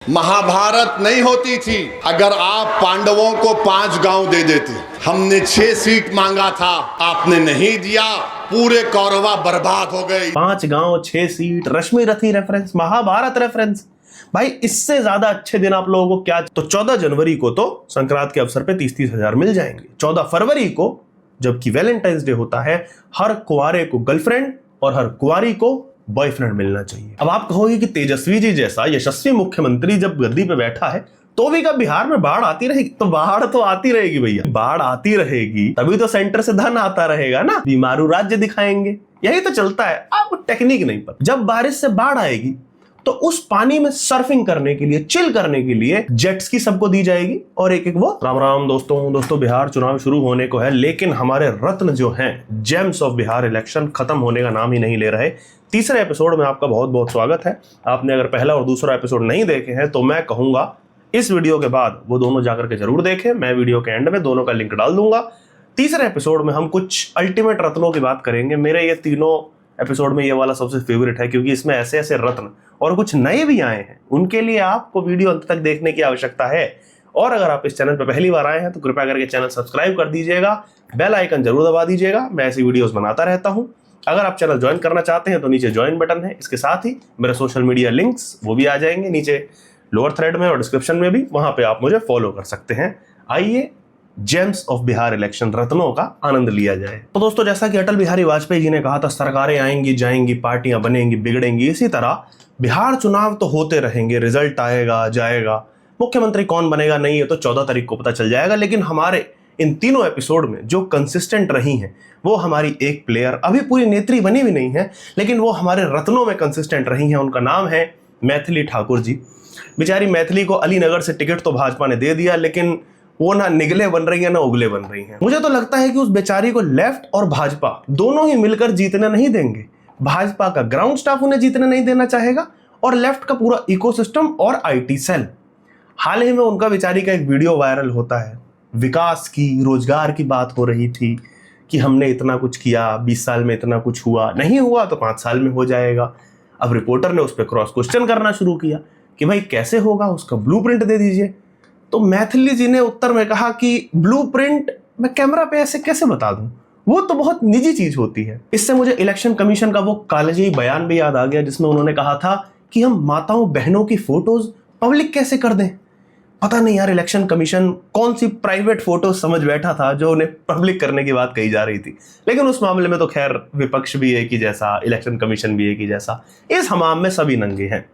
महाभारत नहीं होती थी अगर आप पांडवों को 5 गांव दे देते। हमने 6 सीट मांगा था, आपने नहीं दिया, पूरे कौरवा बर्बाद हो गए। 5 गांव 6 सीट, रश्मि रथी रेफरेंस, महाभारत रेफरेंस। भाई इससे ज्यादा अच्छे दिन आप लोगों को क्या। तो 14 जनवरी को तो संक्रांत के अवसर पे 30-30 हजार मिल जाएंगे। 14 फरवरी को जबकि वैलेंटाइंस डे होता है, हर कुंवारे को गर्लफ्रेंड और हर कुंवारी को बॉयफ्रेंड मिलना चाहिए। अब आप कहोगे कि तेजस्वी जी जैसा यशस्वी मुख्यमंत्री जब गद्दी पे बैठा है तो भी कब बिहार में बाढ़ आती रहेगी? तो बाढ़ तो आती रहेगी भैया, बाढ़ आती रहेगी तभी तो सेंटर से धन आता रहेगा ना। बीमारू राज्य दिखाएंगे, यही तो चलता है। आपको टेक्निक नहीं पता। जब बारिश से बाढ़ आएगी तो उस पानी में सर्फिंग करने के लिए, चिल करने के लिए जेट्स की सबको दी जाएगी और एक एक वो। राम राम दोस्तों, बिहार चुनाव शुरू होने को है, लेकिन हमारे रत्न जो हैं, जेम्स ऑफ बिहार इलेक्शन खत्म होने का नाम ही नहीं ले रहे। तीसरे एपिसोड में आपका बहुत बहुत स्वागत है। आपने अगर पहला और दूसरा एपिसोड नहीं देखे हैं तो मैं कहूंगा इस वीडियो के बाद वो दोनों जाकर के जरूर देखें। मैं वीडियो के एंड में दोनों का लिंक डाल दूंगा। तीसरे एपिसोड में हम कुछ अल्टीमेट रत्नों की बात करेंगे। मेरे ये तीनों एपिसोड में ये वाला सबसे फेवरेट है क्योंकि इसमें ऐसे ऐसे रत्न और कुछ नए भी आए हैं, उनके लिए आपको वीडियो अंत तक देखने की आवश्यकता है। और अगर आप इस चैनल पर पहली बार आए हैं तो कृपया करके चैनल सब्सक्राइब कर दीजिएगा, बेल आइकन जरूर दबा दीजिएगा। मैं ऐसी वीडियोस बनाता रहता हूं। अगर आप चैनल ज्वाइन करना चाहते हैं तो नीचे ज्वाइन बटन है, इसके साथ ही मेरे सोशल मीडिया लिंक्स वो भी आ जाएंगे नीचे लोअर थ्रेड में और डिस्क्रिप्शन में भी, वहां पे आप मुझे फॉलो कर सकते हैं। आइए जेम्स ऑफ बिहार इलेक्शन रत्नों का आनंद लिया जाए। तो दोस्तों, जैसा कि अटल बिहारी वाजपेयी जी ने कहा था, सरकारें आएंगी जाएंगी, पार्टियां बनेंगी बिगड़ेंगी, इसी तरह बिहार चुनाव तो होते रहेंगे, रिजल्ट आएगा जाएगा, मुख्यमंत्री कौन बनेगा नहीं है तो 14 तारीख को पता चल जाएगा। लेकिन हमारे इन तीनों एपिसोड में जो कंसिस्टेंट रही हैं वो हमारी एक प्लेयर, अभी पूरी नेत्री बनी भी नहीं है लेकिन वो हमारे रत्नों में कंसिस्टेंट रही हैं। उनका नाम है मैथिली ठाकुर जी। बेचारी मैथिली को अलीनगर से टिकट तो भाजपा ने दे दिया, लेकिन वो ना निगले बन रही है ना उगले बन रही हैं। मुझे तो लगता है कि उस बेचारी को लेफ्ट और भाजपा दोनों ही मिलकर जीतने नहीं देंगे। भाजपा का ग्राउंड स्टाफ उन्हें जीतने नहीं देना चाहेगा और लेफ्ट का पूरा इकोसिस्टम और आईटी सेल। हाल ही में उनका बेचारी का एक वीडियो वायरल होता है, विकास की, रोजगार की बात हो रही थी कि हमने इतना कुछ किया, 20 साल में इतना कुछ हुआ, नहीं हुआ तो 5 साल में हो जाएगा। अब रिपोर्टर ने उस पर क्रॉस क्वेश्चन करना शुरू किया कि भाई कैसे होगा, उसका ब्लूप्रिंट दे दीजिए। तो मैथिली जी ने उत्तर में कहा कि ब्लूप्रिंट मैं कैमरा पे ऐसे कैसे बता दूं, वो तो बहुत निजी चीज होती है। इससे मुझे इलेक्शन कमीशन का वो कालजी बयान भी याद आ गया जिसमें उन्होंने कहा था कि हम माताओं बहनों की फोटोज पब्लिक कैसे कर दें। पता नहीं यार, इलेक्शन कमीशन कौन सी प्राइवेट फोटो समझ बैठा था जो उन्हें पब्लिक करने की बात कही जा रही थी। लेकिन उस मामले में तो खैर विपक्ष भी एक ही जैसा, इलेक्शन कमीशन भी एक ही जैसा, इस हमाम में सभी नंगे हैं।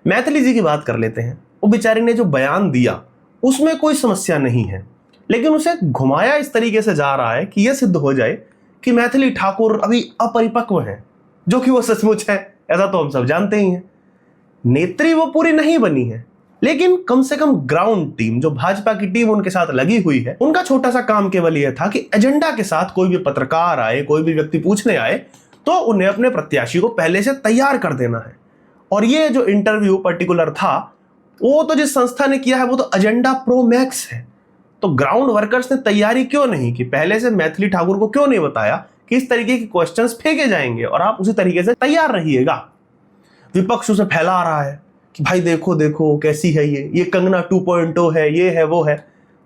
मैथिली जी की बात कर लेते हैं। वो बेचारी ने जो बयान दिया उसमें कोई समस्या नहीं है, लेकिन उसे घुमाया इस तरीके से जा रहा है कि यह सिद्ध हो जाए कि मैथिली ठाकुर अभी अपरिपक्व है, जो कि वो सचमुच है, ऐसा तो हम सब जानते ही हैं। नेत्री वो पूरी नहीं बनी है, लेकिन कम से कम ग्राउंड टीम, जो भाजपा की टीम उनके साथ लगी हुई है, उनका छोटा सा काम केवल यह था कि एजेंडा के साथ कोई भी पत्रकार आए, कोई भी व्यक्ति पूछने आए तो उन्हें अपने प्रत्याशी को पहले से तैयार कर देना है। और ये जो इंटरव्यू पर्टिकुलर था वो तो जिस संस्था ने किया है वो तो एजेंडा प्रो मैक्स है। तो ग्राउंड वर्कर्स ने तैयारी क्यों नहीं की, पहले से मैथिली ठाकुर को क्यों नहीं बताया कि इस तरीके के क्वेश्चंस फेंके जाएंगे और आप उसी तरीके से तैयार रहिएगा। विपक्ष उसे फैला रहा है कि भाई देखो देखो कैसी है ये कंगना 2.0 है, ये है वो है।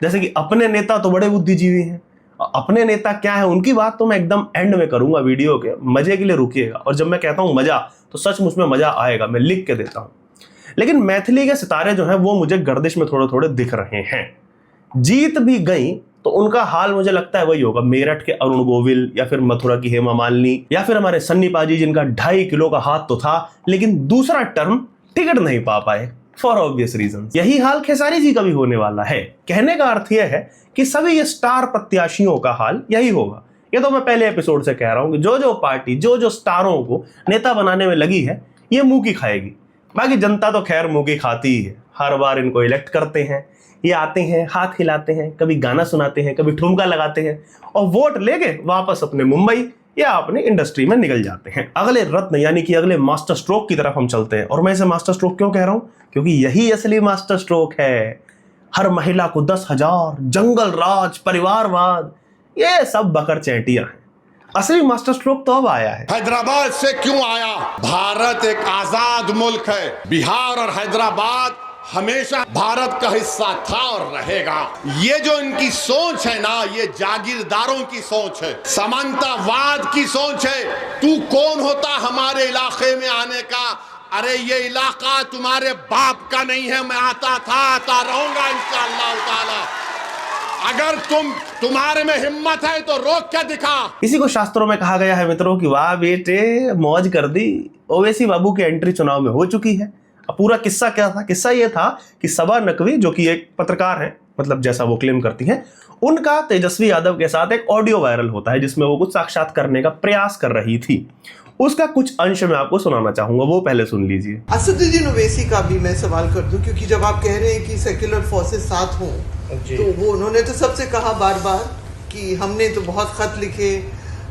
जैसे कि अपने नेता तो बड़े बुद्धिजीवी हैं। अपने नेता क्या है उनकी बात तो मैं एकदम एंड में करूंगा वीडियो के, मजे के लिए रुकिएगा। और जब मैं कहता हूं मजा तो सचमुच में मजा आएगा, मैं लिख के देता हूं। लेकिन मैथिली के सितारे जो हैं वो मुझे गर्दिश में थोड़े थोड़े दिख रहे हैं। जीत भी गई तो उनका हाल मुझे लगता है वही होगा, मेरठ के अरुण गोविल या फिर मथुरा की हेमा मालिनी या फिर हमारे सन्नी पाजी, जिनका 2.5 किलो का हाथ तो था लेकिन दूसरा टर्म टिकट नहीं पा पाए फॉर ऑब्वियस रीजंस। यही हाल खेसारी जी का भी होने वाला है। कहने का अर्थ यह है कि सभी ये स्टार प्रत्याशियों का हाल यही होगा। ये तो मैं पहले एपिसोड से कह रहा हूं कि जो पार्टी जो स्टारों को नेता बनाने में लगी है ये मुंह की खाएगी। बाकी जनता तो खैर मुंह की खाती ही है। हर बार इनको इलेक्ट करते हैं, ये आते हैं, हाथ हिलाते हैं, कभी गाना सुनाते हैं, कभी ठुमका लगाते हैं और वोट लेके वापस अपने मुंबई या अपने इंडस्ट्री में निकल जाते हैं। अगले रत्न यानी कि अगले मास्टर स्ट्रोक की तरफ हम चलते हैं। और मैं इसे मास्टर स्ट्रोक क्यों कह रहा हूं, क्योंकि यही असली मास्टर स्ट्रोक है। हर महिला को 10,000, जंगल राज, परिवारवाद, ये सब बकर चैटियां हैं। असली मास्टर स्ट्रोक तो अब आया है। हैदराबाद से क्यों आया? भारत एक आजाद मुल्क है। बिहार और हैदराबाद हमेशा भारत का हिस्सा था और रहेगा। ये जो इनकी सोच है ना, ये जागीरदारों की सोच है, समानतावाद की सोच है। तू कौन होता हमारे इलाके में आने का? अरे ये इलाका तुम्हारे बाप का नहीं है, मैं आता था, आता रहूंगा इंशाअल्लाह ताला। अगर तुम्हारे में हिम्मत है तो रोक के दिखा। इसी को शास्त्रों में कहा गया है मित्रों कि वाह बेटे मौज कर दी। ओवैसी बाबू की एंट्री चुनाव में हो चुकी है। अब पूरा किस्सा क्या था? किस्सा ये था कि सबा नकवी, जो कि एक पत्रकार हैं, मतलब जैसा वो क्लेम करती हैं, उनका तेजस्वी यादव के साथ एक ऑडियो वायरल होता है जिसमें वो कुछ साक्षात करने का प्रयास कर रही थी। उसका कुछ अंश मैं आपको सुनाना चाहूंगा, वो पहले सुन लीजिए। असदुद्दीन ओवैसी का भी मैं सवाल कर दूं, क्योंकि जब आप कह रहे हैं कि सेक्युलर फोर्सेस साथ हों, तो वो उन्होंने तो सबसे कहा बार बार कि हमने तो बहुत खत लिखे,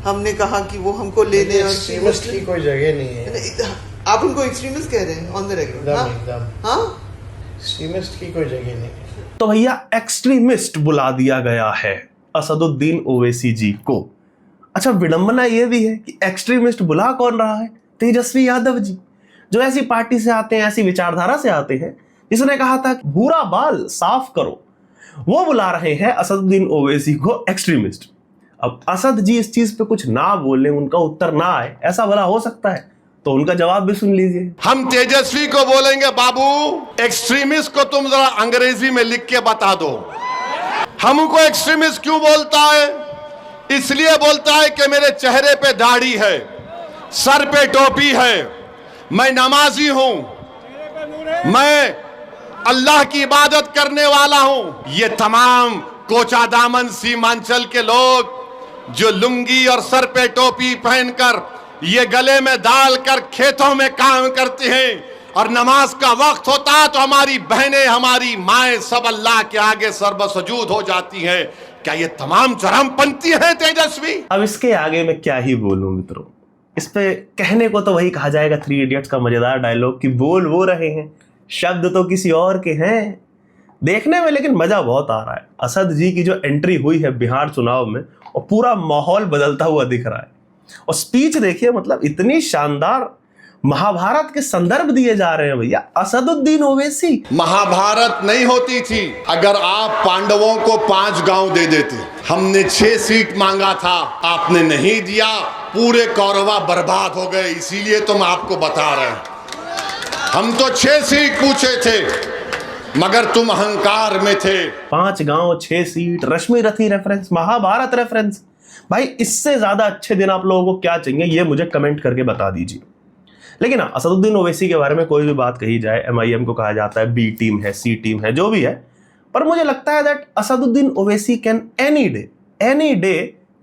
हमने कहा कि वो हमको ले लें। एक्सट्रीमिस्ट की कोई जगह नहीं है। आप उनको एक्सट्रीमिस्ट कह रहे हैं ऑन द रेकॉर्ड? हाँ, एक्सट्रीमिस्ट की कोई जगह नहीं है। तो भैया एक्सट्रीमिस्ट बुला दिया गया है असदुद्दीन ओवैसी जी को। अच्छा, विडंबना यह भी है कि एक्सट्रीमिस्ट बुला कौन रहा है? तेजस्वी यादव जी, जो ऐसी पार्टी से आते हैं, ऐसी विचारधारा से आते हैं जिसने कहा था कि भूरा बाल साफ करो, वो बुला रहे हैं असदुद्दीन ओवैसी को एक्सट्रीमिस्ट। अब असद जी इस चीज पे कुछ ना बोले, उनका उत्तर ना आए, ऐसा भला हो सकता है? तो उनका जवाब भी सुन लीजिए। हम तेजस्वी को बोलेंगे, बाबू एक्सट्रीमिस्ट को तुम जरा अंग्रेजी में लिख के बता दो। हमको एक्सट्रीमिस्ट क्यों बोलता है? इसलिए बोलता है कि मेरे चेहरे पे दाढ़ी है, सर पे टोपी है, मैं नमाजी हूं, मैं अल्लाह की इबादत करने वाला हूं। ये तमाम कोचादामन सीमांचल के लोग जो लुंगी और सर पे टोपी पहनकर, ये गले में डालकर खेतों में काम करते हैं, और नमाज का वक्त होता है तो हमारी बहनें, हमारी माएं सब अल्लाह के आगे सर्वसजूद हो जाती हैं। क्या ये तमाम चरमपंथी हैं तेजस्वी? अब इसके आगे मैं क्या ही बोलूं मित्रों। इस पे कहने को तो वही कहा जाएगा, 3 इडियट्स का मजेदार डायलॉग, कि बोल वो रहे हैं, शब्द तो किसी और के हैं। देखने में लेकिन मजा बहुत आ रहा है। असद जी की जो एंट्री हुई है बिहार चुनाव में, और पूरा माहौल बदलता हुआ दिख रहा है। और स्पीच देखिए, मतलब इतनी शानदार, महाभारत के संदर्भ दिए जा रहे हैं भैया। असदुद्दीन ओवैसी, महाभारत नहीं होती थी अगर आप पांडवों को 5 गांव दे देते। हमने 6 सीट मांगा था, आपने नहीं दिया, पूरे कौरवा बर्बाद हो गए। इसीलिए तो मैं आपको बता रहे हैं, हम तो 6 सीट पूछे थे मगर तुम अहंकार में थे। 5 गांव 6 सीट, रश्मि रथी रेफरेंस, महाभारत रेफरेंस। भाई इससे ज्यादा अच्छे दिन आप लोगों को क्या चाहिए, ये मुझे कमेंट करके बता दीजिए। लेकिन असदुद्दीन ओवैसी के बारे में कोई भी बात कही जाए, MIM को कहा जाता है बी टीम है, सी टीम है, जो भी है, पर मुझे लगता है that Asaduddin Owaisi can any day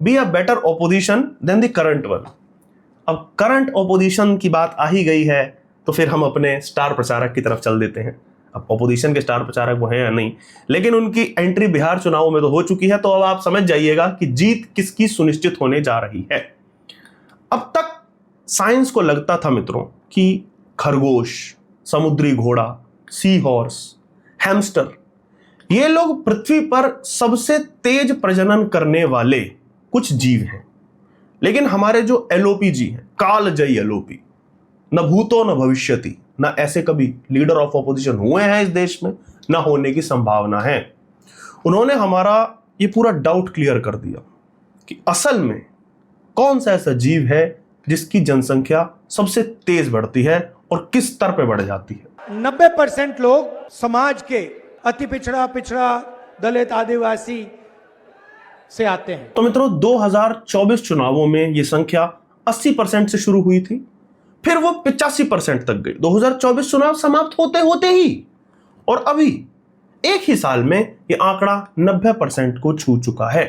be a better opposition than the current one. अब करंट ओपोजिशन की बात आ ही गई है तो फिर हम अपने स्टार प्रचारक की तरफ चल देते हैं। अब ओपोजिशन के स्टार प्रचारक वो हैं या नहीं, लेकिन उनकी एंट्री बिहार चुनाव में तो हो चुकी है, तो अब आप समझ जाइएगा कि जीत किसकी सुनिश्चित होने जा रही है। अब तक साइंस को लगता था मित्रों कि खरगोश, समुद्री घोड़ा, सी हॉर्स, हैमस्टर, ये लोग पृथ्वी पर सबसे तेज प्रजनन करने वाले कुछ जीव हैं। लेकिन हमारे जो LOP जी हैं, कालजयी LOP, न भूतो न भविष्यति, न ऐसे कभी लीडर ऑफ ऑपोजिशन हुए हैं इस देश में, न होने की संभावना है। उन्होंने हमारा ये पूरा डाउट क्लियर कर दिया कि असल में कौन सा ऐसा जीव है जिसकी जनसंख्या सबसे तेज बढ़ती है और किस स्तर पे बढ़ जाती है। 90% लोग समाज के अति पिछड़ा दलित आदिवासी से आते हैं। तो मित्रों 2024 चुनावों में ये संख्या 80% से शुरू हुई थी, फिर वो 85% तक गई 2024 चुनाव समाप्त होते होते ही, और अभी एक ही साल में ये आंकड़ा 90% को छू चुका है।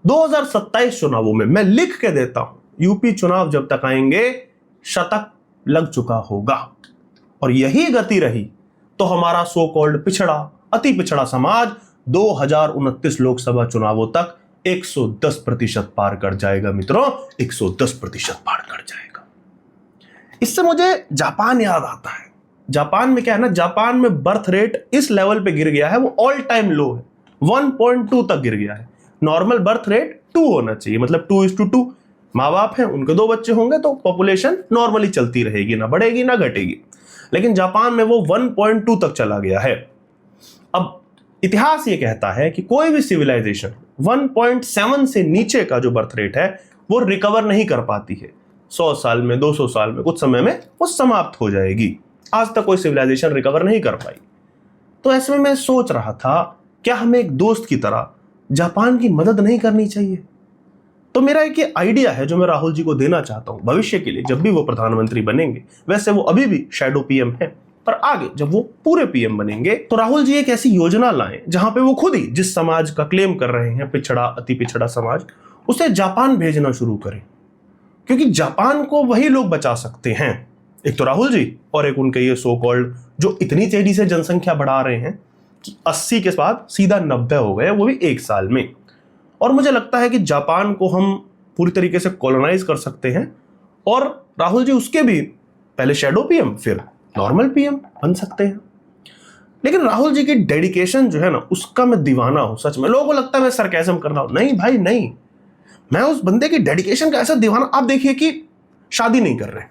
2027 चुनावों में मैं लिख के देता हूं, यूपी चुनाव जब तक आएंगे शतक लग चुका होगा। और यही गति रही तो हमारा सो कॉल्ड पिछड़ा, अति पिछड़ा समाज 2029 लोकसभा चुनावों तक 110% पार कर जाएगा मित्रों, 110% पार कर जाएगा। इससे मुझे जापान याद आता है। जापान में क्या है ना, जापान में बर्थ रेट इस लेवल पे गिर गया है, वो ऑल टाइम लो है, 1.2 तक गिर गया है। नॉर्मल बर्थ रेट 2 होना चाहिए, मतलब 2:2। माँ बाप हैं, उनके 2 बच्चे होंगे तो पॉपुलेशन नॉर्मली चलती रहेगी, ना बढ़ेगी ना घटेगी। लेकिन जापान में वो 1.2 तक चला गया है। अब इतिहास ये कहता है कि कोई भी सिविलाइजेशन 1.7 से नीचे का जो बर्थ रेट है वो रिकवर नहीं कर पाती है। 100 साल में, 200 साल में, कुछ समय में वो समाप्त हो जाएगी। आज तक कोई सिविलाइजेशन रिकवर नहीं कर पाई। तो ऐसे में मैं सोच रहा था, क्या हमें एक दोस्त की तरह जापान की मदद नहीं करनी चाहिए? तो मेरा एक ये आइडिया है जो मैं राहुल जी को देना चाहता हूं भविष्य के लिए, जब भी वो प्रधानमंत्री बनेंगे। वैसे वो अभी भी शैडो पीएम है, पर आगे जब वो पूरे पीएम बनेंगे तो राहुल जी एक ऐसी योजना लाएं जहां पे वो खुद ही जिस समाज का क्लेम कर रहे हैं, पिछड़ा, अति पिछड़ा समाज, उसे जापान भेजना शुरू करें। क्योंकि जापान को वही लोग बचा सकते हैं, एक तो राहुल जी और एक उनके ये सो कॉल्ड जो इतनी तेजी से जनसंख्या बढ़ा रहे हैं कि 80 के बाद सीधा 90 हो गए, वो भी एक साल में। और मुझे लगता है कि जापान को हम पूरी तरीके से कॉलोनाइज कर सकते हैं और राहुल जी उसके भी पहले शैडो पीएम फिर नॉर्मल पीएम बन सकते हैं। लेकिन राहुल जी की डेडिकेशन जो है ना, उसका मैं दीवाना हूं सच में। लोगों को लगता है मैं सरकाज़म कर रहा हूं, नहीं भाई नहीं, मैं उस बंदे की डेडिकेशन का ऐसा दीवाना। आप देखिए कि शादी नहीं कर रहे,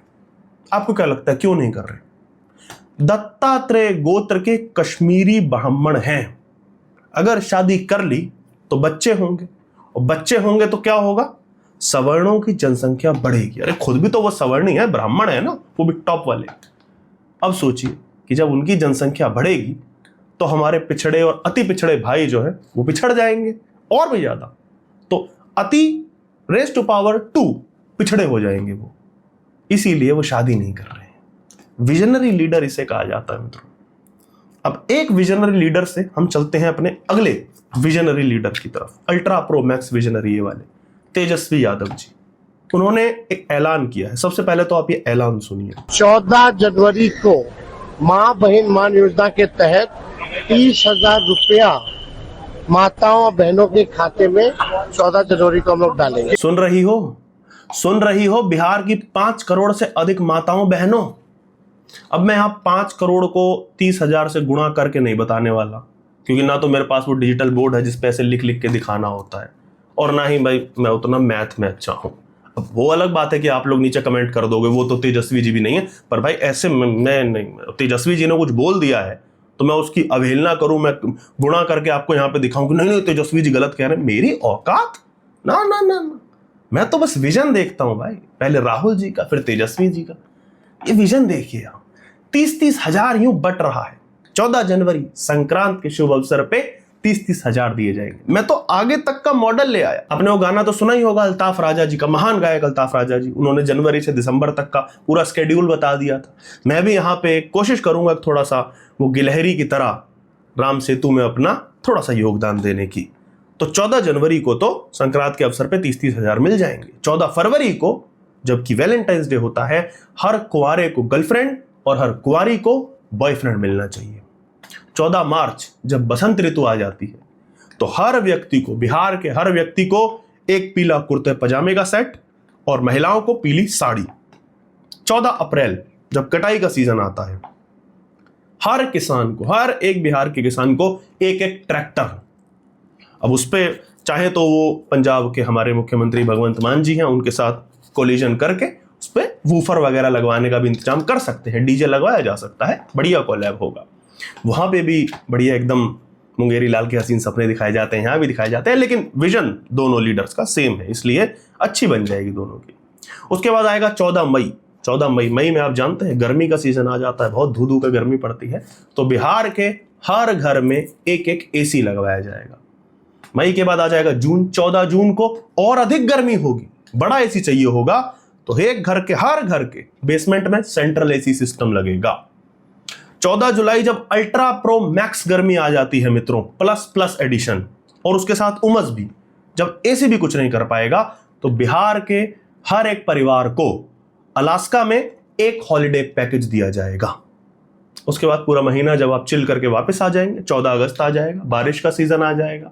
आपको क्या लगता है क्यों नहीं कर रहे? दत्तात्रेय गोत्र के कश्मीरी ब्राह्मण हैं, अगर शादी कर ली तो बच्चे होंगे, और बच्चे होंगे तो क्या होगा? सवर्णों की जनसंख्या बढ़ेगी। अरे खुद भी तो वो सवर्णी है, ब्राह्मण है ना, वो भी टॉप वाले। अब सोचिए कि जब उनकी जनसंख्या बढ़ेगी तो हमारे पिछड़े और अति पिछड़े भाई जो है वो पिछड़ जाएंगे और भी ज्यादा। तो अति रेज़ टू पावर 2 पिछड़े हो जाएंगे वो, इसीलिए वो शादी नहीं कर रहे हैं। विजनरी लीडर इसे कहा जाता है मित्रों। अब एक विजनरी लीडर से हम चलते हैं अपने अगले विजनरी लीडर की तरफ, अल्ट्रा प्रो मैक्स विजनरी वाले तेजस्वी यादव जी। उन्होंने एक ऐलान किया है। सबसे पहले तो आप ये ऐलान सुनिए। 14 जनवरी को माँ बहन मान योजना के तहत 30,000 रुपया माताओं और बहनों के खाते में 14 जनवरी को हम लोग डालेंगे। सुन रही हो बिहार की 5 करोड़ से अधिक माताओं बहनों। अब मैं यहाँ 5 करोड़ को 30,000 से गुणा करके नहीं बताने वाला, क्योंकि ना तो मेरे पास वो डिजिटल बोर्ड है जिस पे ऐसे लिख लिख के दिखाना होता है, और ना ही भाई मैं उतना मैथ में अच्छा हूँ। अब वो अलग बात है कि आप लोग नीचे कमेंट कर दोगे वो तो तेजस्वी जी भी नहीं है, पर भाई ऐसे मैं नहीं, तेजस्वी जी ने कुछ बोल दिया है तो मैं उसकी अवहेलना करूं, मैं गुणा करके आपको यहाँ पे दिखाऊं कि नहीं तेजस्वी जी गलत कह रहे हैं, मेरी औकात ना ना ना ना। मैं तो बस विजन देखता हूं भाई, पहले राहुल जी का फिर तेजस्वी जी का। ये विजन देखिए, 30-30 हजार यूं बट रहा है। 14 जनवरी संक्रांत के शुभ अवसर पे 30-30 हजार दिए जाएंगे। मैं तो आगे तक का मॉडल ले आया। आपने वो गाना तो सुना ही होगा अल्ताफ राजा जी का, महान गायक अल्ताफ राजा जी। उन्होंने जनवरी से दिसंबर तक का पूरा स्केड्यूल बता दिया था। मैं भी यहाँ पे कोशिश करूंगा थोड़ा सा वो गिलहरी की तरह राम सेतु में अपना थोड़ा सा योगदान देने की। तो 14 जनवरी को तो संक्रांत के अवसर पे 30-30 हजार मिल जाएंगे। 14 फरवरी को जबकि वैलेंटाइंस डे होता है, हर कुंवारे को गर्लफ्रेंड और हर कुंवारी को बॉयफ्रेंड मिलना चाहिए। 14 मार्च जब बसंत ऋतु आ जाती है तो हर व्यक्ति को, बिहार के हर व्यक्ति को एक पीला कुर्ते पजामे का सेट और महिलाओं को पीली साड़ी। 14 अप्रैल जब कटाई का सीजन आता है, हर किसान को, हर एक बिहार के किसान को एक एक ट्रैक्टर। अब उस पे चाहे तो वो पंजाब के हमारे मुख्यमंत्री भगवंत मान जी हैं, उनके साथ कोलिजन करके उस पे वूफर वगैरह लगवाने का भी इंतजाम कर सकते हैं, डीजे लगवाया जा सकता है, बढ़िया कोलैब होगा। वहां पे भी बढ़िया एकदम मुंगेरी लाल के हसीन सपने दिखाए जाते हैं, यहाँ भी दिखाए जाते हैं, लेकिन विजन दोनों लीडर्स का सेम है, इसलिए अच्छी बन जाएगी दोनों की। उसके बाद आएगा 14 मई। 14 मई में आप जानते हैं गर्मी का सीजन आ जाता है, बहुत धू का गर्मी पड़ती है, तो बिहार के हर घर में एक एक एसी लगवाया जाएगा। मई के बाद आ जाएगा जून। 14 जून को और अधिक गर्मी होगी, बड़ा एसी चाहिए होगा, तो एक घर के, हर घर के बेसमेंट में सेंट्रल एसी सिस्टम लगेगा। 14 जुलाई जब अल्ट्रा प्रो मैक्स गर्मी आ जाती है मित्रों, प्लस एडिशन, और उसके साथ उमस भी, जब एसी भी कुछ नहीं कर पाएगा, तो बिहार के हर एक परिवार को अलास्का में एक हॉलिडे पैकेज दिया जाएगा। उसके बाद पूरा महीना जब आप चिल करके वापस आ जाएंगे, 14 अगस्त आ जाएगा, बारिश का सीजन आ जाएगा,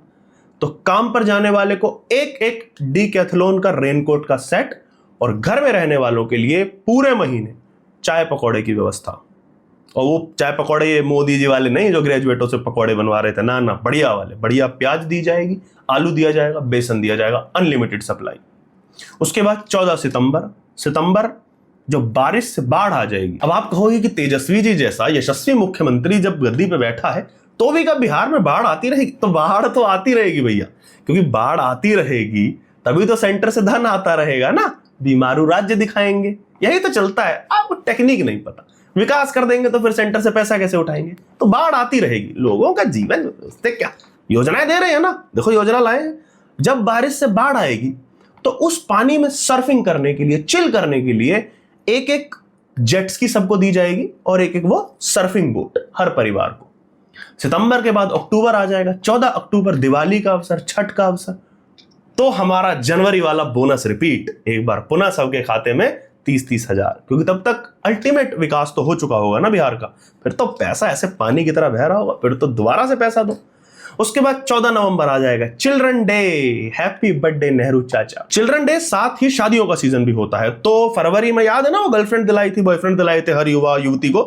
तो काम पर जाने वाले को एक एक डीकैथलॉन का रेनकोट का सेट, और घर में रहने वालों के लिए पूरे महीने चाय पकौड़े की व्यवस्था। और वो चाय पकौड़े ये मोदी जी वाले नहीं जो ग्रेजुएटों से पकौड़े बनवा रहे थे, ना, बढ़िया वाले, बढ़िया प्याज दी जाएगी, आलू दिया जाएगा, बेसन दिया जाएगा, अनलिमिटेड सप्लाई। उसके बाद 14 सितंबर जब बारिश से बाढ़ आ जाएगी। अब आप कहोगे कि तेजस्वी जी जैसा यशस्वी मुख्यमंत्री जब गद्दी पे बैठा है तो भी कब बिहार में बाढ़ आती रहेगी? तो बाढ़ तो आती रहेगी भैया, क्योंकि बाढ़ आती रहेगी तभी तो सेंटर से धन आता रहेगा ना। बीमारू राज्य दिखाएंगे, यही तो चलता है। आपको टेक्निक नहीं पता, विकास कर देंगे तो फिर सेंटर से पैसा कैसे उठाएंगे? तो बाढ़ आती रहेगी, लोगों का जीवन उससे क्या, योजनाएं दे रहे हैं ना, देखो योजना लाए हैं। जब बारिश से बाढ़ आएगी तो उस पानी में सर्फिंग करने के लिए, चिल करने के लिए एक एक जेट्स की सबको दी जाएगी और एक एक वो सर्फिंग बोट हर परिवार को। सितंबर के बाद अक्टूबर आ जाएगा, 14 अक्टूबर दिवाली का अवसर, छठ का अवसर, तो हमारा जनवरी वाला बोनस रिपीट एक बार पुनः सबके खाते में 30-30 हजार, क्योंकि तब तक अल्टीमेट विकास तो हो चुका होगा ना बिहार का। फिर तो पैसा ऐसे पानी की तरह बह रहा होगा, फिर तो दोबारा से पैसा दो। उसके बाद 14 नवंबर आ जाएगा, children day, happy birthday Nehru चाचा। चिल्ड्रन डे साथ ही शादियों का सीजन भी होता है। तो फरवरी में याद है ना, वो गर्लफ्रेंड दिलाई थी, बॉयफ्रेंड दिलाए थे हर युवा युवती को।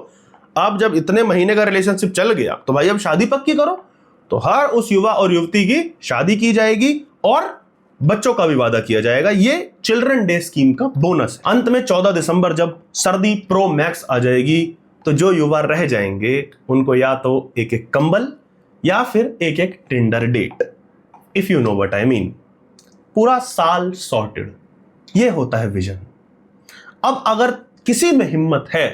अब जब इतने महीने का रिलेशनशिप चल गया तो भाई अब शादी पक्की करो। तो हर उस युवा और युवती की शादी की जाएगी और बच्चों का भी वादा किया जाएगा। ये चिल्ड्रन डे स्कीम का बोनस है। अंत में 14 दिसंबर जब सर्दी प्रो मैक्स आ जाएगी तो जो युवा रह जाएंगे उनको या तो एक एक कंबल या फिर एक एक Tinder date, if you know what I mean. पूरा साल सॉर्टेड, ये होता है विजन। अब अगर किसी में हिम्मत है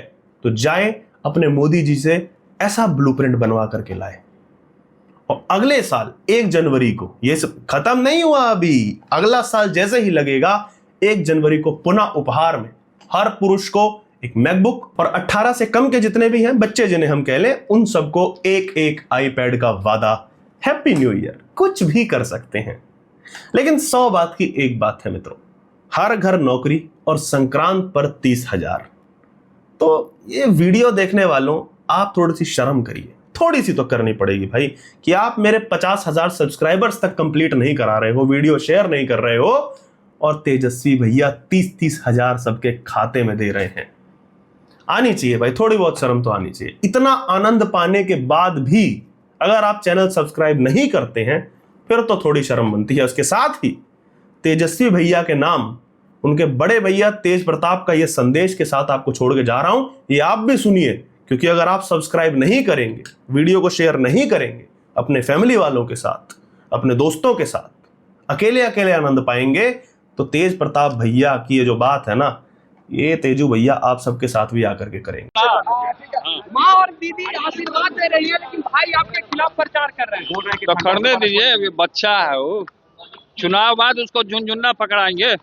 तो जाए अपने मोदी जी से ऐसा ब्लूप्रिंट बनवा करके लाए और अगले साल 1 जनवरी को, ये सब खत्म नहीं हुआ अभी, अगला साल जैसे ही लगेगा 1 जनवरी को पुनः उपहार में हर पुरुष को एक मैकबुक और 18 से कम के जितने भी हैं बच्चे जिन्हें हम कह लें उन सबको एक एक आईपैड का वादा। Happy new year. कुछ भी कर सकते हैं, लेकिन 100 बात की एक बात है मित्रों, हर घर नौकरी और संक्रांत पर 30,000। तो ये वीडियो देखने वालों, आप थोड़ी सी शर्म करिए, थोड़ी सी तो करनी पड़ेगी भाई, कि आप मेरे 50,000 सब्सक्राइबर्स तक कंप्लीट नहीं करा रहे हो, वीडियो शेयर नहीं कर रहे हो और तेजस्वी भैया 30-30 हजार सबके खाते में दे रहे हैं। आनी चाहिए भाई, थोड़ी बहुत शर्म तो आनी चाहिए। इतना आनंद पाने के बाद भी अगर आप चैनल सब्सक्राइब नहीं करते हैं फिर तो थोड़ी शर्म बनती है। उसके साथ ही तेजस्वी भैया के नाम उनके बड़े भैया तेज प्रताप का ये संदेश के साथ आपको छोड़ के जा रहा हूं, ये आप भी सुनिए, क्योंकि अगर आप सब्सक्राइब नहीं करेंगे, वीडियो को शेयर नहीं करेंगे अपने फैमिली वालों के साथ, अपने दोस्तों के साथ, अकेले अकेले आनंद पाएंगे, तो तेज प्रताप भैया की ये जो बात है ना, ये तेजू भैया आप सबके साथ भी आकर के करेंगे। माँ और दीदी आशीर्वाद दे रही है, लेकिन भाई आपके खिलाफ प्रचार कर रहे हैं। तो करने दीजिए, अभी बच्चा है वो, चुनाव बाद उसको झुनझुना पकड़ाएंगे।